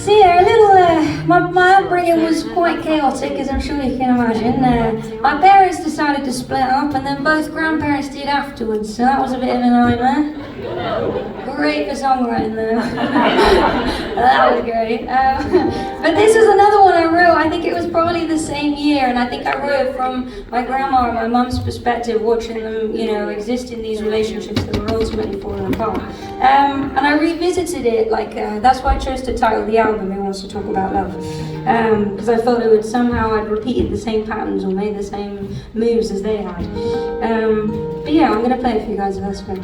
So yeah, a little, my upbringing was quite chaotic, as I'm sure you can imagine. My parents decided to split up, and then both grandparents did afterwards, so that was a bit of a nightmare. Great for songwriting though. That was great. But this is another one I wrote. I think it was probably the same year, and I think I wrote it from my grandma and my mum's perspective, watching them, exist in these relationships that were ultimately falling apart. And I revisited it, that's why I chose to title the album Who Wants to Talk About Love, because I thought it would somehow I'd repeated the same patterns or made the same moves as they had. But yeah, I'm going to play it for you guys if that's fair.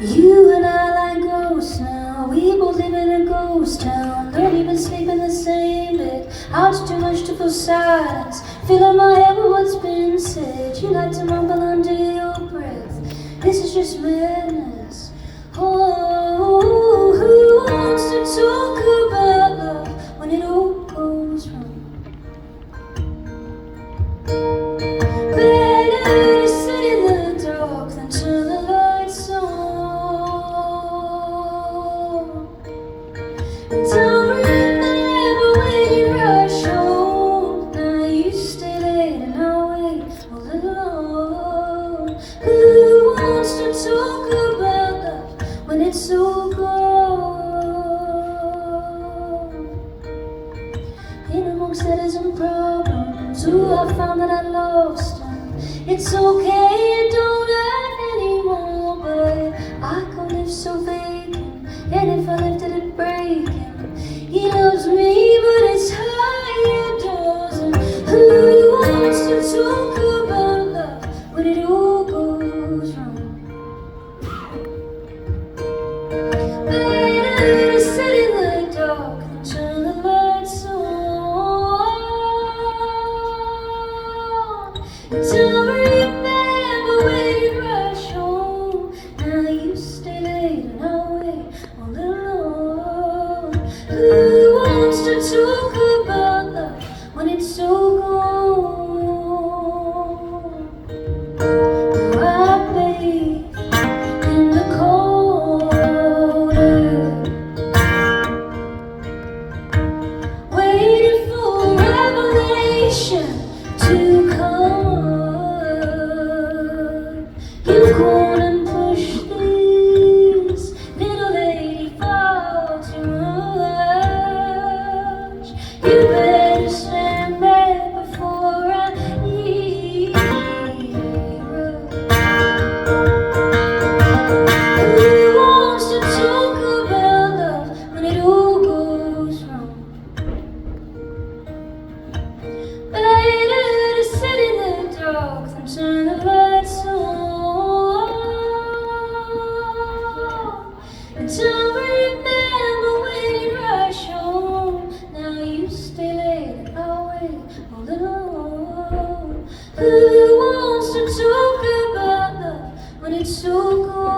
You and I like ghosts now, we both live in a ghost town. Don't even sleep in the same bed, heart's too much to feel silence. Filling my head with what's been said, you like to mumble under your breath. This is just madness. Oh, who wants to talk about love when it all goes wrong? Better to sit in the dark than turn the lights on. Don't remember when you rush home. Now you stay late and I wait all alone. Who wants to talk about love when it's so gone? In amongst letters and problems, ooh, I found that I lost them. It's okay, it don't hurt anymore, but I can't live so vacant. And if I lifted it breaking, he loves me, but it's how he adores him. Who wants to talk about love when it all goes wrong? Better to sit in the dark than turn the lights on. Don't remember when you rush home. Now you stay late and I wait all alone. Who wants to talk about love when it's so gone? Now I bathe in the cold air, waiting for revelation to come. You've gone and pushed this little lady far too much. You better stand back before I eat her. Who wants to talk about love when it all goes wrong? Better to sit in the dark than turn the lights on. And don't remember when you rush home. Now you stay late and I wait all alone. Who wants to talk about love when it's so gone?